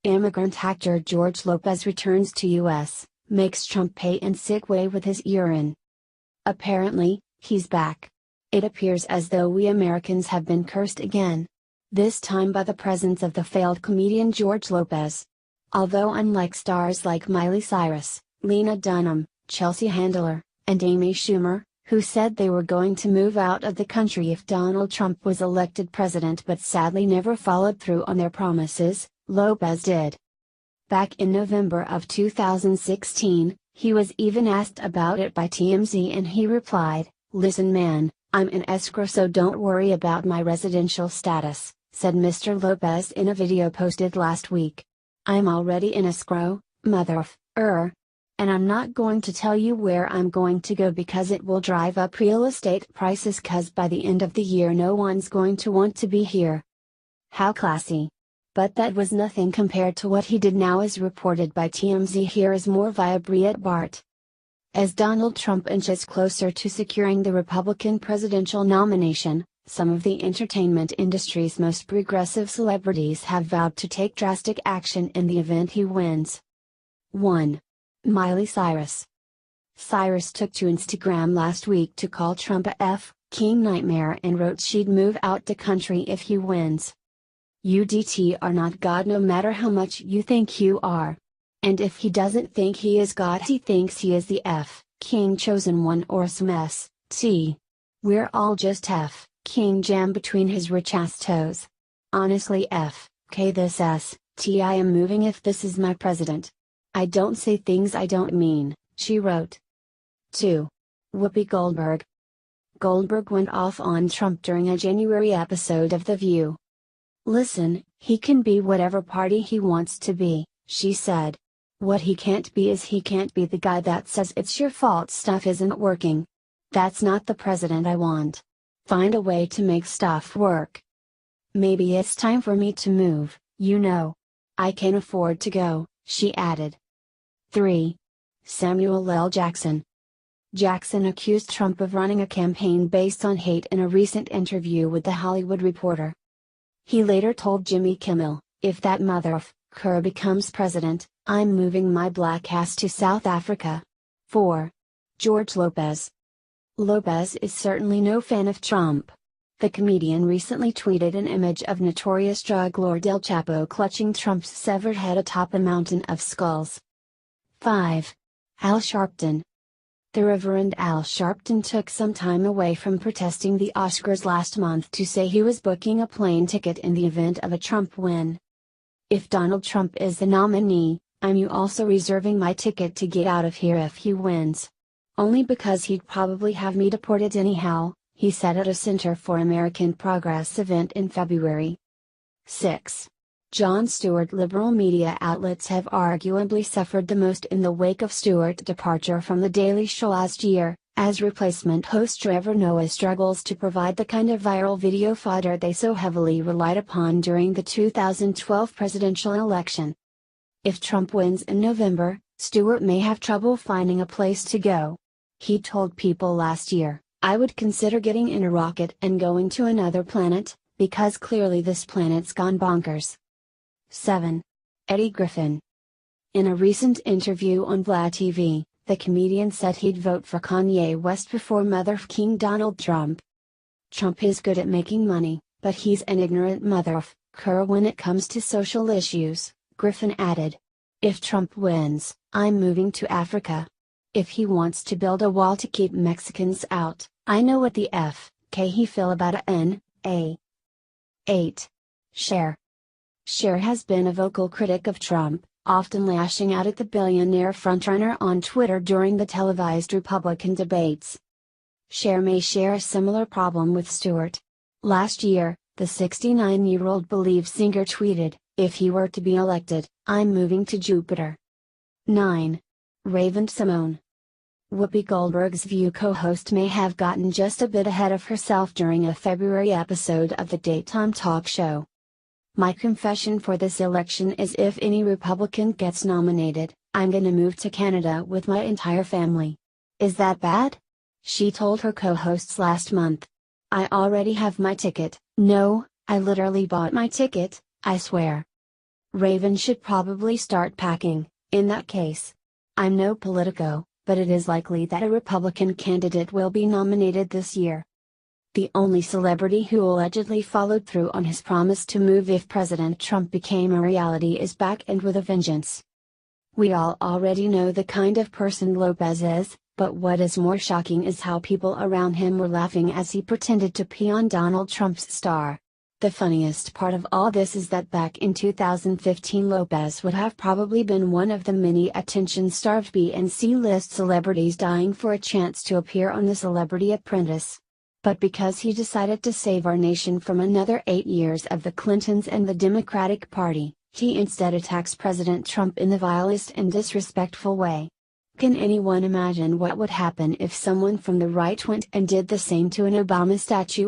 Immigrant actor George Lopez returns to U.S., makes Trump pay in sick way with his urine. Apparently, he's back. It appears as though we Americans have been cursed again. This time by the presence of the failed comedian George Lopez. Although unlike stars like Miley Cyrus, Lena Dunham, Chelsea Handler, and Amy Schumer, who said they were going to move out of the country if Donald Trump was elected president but sadly never followed through on their promises, Lopez did. Back in November of 2016, he was even asked about it by TMZ and he replied, "Listen man, I'm in escrow so don't worry about my residential status," said Mr. Lopez in a video posted last week. "I'm already in escrow, motherf, and I'm not going to tell you where I'm going to go because it will drive up real estate prices cause by the end of the year no one's going to want to be here." How classy. But that was nothing compared to what he did now as reported by TMZ. Here is more via Breitbart. As Donald Trump inches closer to securing the Republican presidential nomination, some of the entertainment industry's most progressive celebrities have vowed to take drastic action in the event he wins. 1. Miley Cyrus. Cyrus took to Instagram last week to call Trump a F-king nightmare and wrote she'd move out the country if he wins. "You are not God no matter how much you think you are. And if he doesn't think he is God he thinks he is the F-king chosen one or some S-T. We're all just F-king jam between his rich ass toes. Honestly F-K this S-T I am moving if this is my president. I don't say things I don't mean," she wrote. 2. Whoopi Goldberg. Goldberg went off on Trump during a January episode of The View. "Listen, he can be whatever party he wants to be," she said. "What he can't be is he can't be the guy that says it's your fault stuff isn't working. That's not the president I want. Find a way to make stuff work. Maybe it's time for me to move, you know. I can afford to go," she added. 3. Samuel L. Jackson. Jackson accused Trump of running a campaign based on hate in a recent interview with The Hollywood Reporter. He later told Jimmy Kimmel, "If that motherfucker becomes president, I'm moving my black ass to South Africa." 4. George Lopez. Lopez is certainly no fan of Trump. The comedian recently tweeted an image of notorious drug lord El Chapo clutching Trump's severed head atop a mountain of skulls. 5. Al Sharpton. The Reverend Al Sharpton took some time away from protesting the Oscars last month to say he was booking a plane ticket in the event of a Trump win. "If Donald Trump is the nominee, I'm also reserving my ticket to get out of here if he wins. Only because he'd probably have me deported anyhow," he said at a Center for American Progress event in February. 6. Jon Stewart. Liberal media outlets have arguably suffered the most in the wake of Stewart's departure from The Daily Show last year, as replacement host Trevor Noah struggles to provide the kind of viral video fodder they so heavily relied upon during the 2012 presidential election. If Trump wins in November, Stewart may have trouble finding a place to go. He told People last year, "I would consider getting in a rocket and going to another planet, because clearly this planet's gone bonkers." 7. Eddie Griffin. In a recent interview on Vlad TV, the comedian said he'd vote for Kanye West before motherfucking Donald Trump. "Trump is good at making money, but he's an ignorant motherfucker when it comes to social issues," Griffin added. "If Trump wins, I'm moving to Africa. If he wants to build a wall to keep Mexicans out, I know what the F.K. he feel about a N.A. 8. Cher. Cher has been a vocal critic of Trump, often lashing out at the billionaire frontrunner on Twitter during the televised Republican debates. Cher may share a similar problem with Stewart. Last year, the 69-year-old Believe singer tweeted, "If he were to be elected, I'm moving to Jupiter." 9. Raven-Symoné. Whoopi Goldberg's View co-host may have gotten just a bit ahead of herself during a February episode of the daytime talk show. "My confession for this election is if any Republican gets nominated, I'm gonna move to Canada with my entire family. Is that bad?" she told her co-hosts last month. "I already have my ticket. No, I literally bought my ticket, I swear." Raven should probably start packing, in that case. I'm no politico, but it is likely that a Republican candidate will be nominated this year. The only celebrity who allegedly followed through on his promise to move if President Trump became a reality is back and with a vengeance. We all already know the kind of person Lopez is, but what is more shocking is how people around him were laughing as he pretended to pee on Donald Trump's star. The funniest part of all this is that back in 2015 Lopez would have probably been one of the many attention-starved B and C-list celebrities dying for a chance to appear on The Celebrity Apprentice. But because he decided to save our nation from another 8 years of the Clintons and the Democratic Party, he instead attacks President Trump in the vilest and disrespectful way. Can anyone imagine what would happen if someone from the right went and did the same to an Obama statue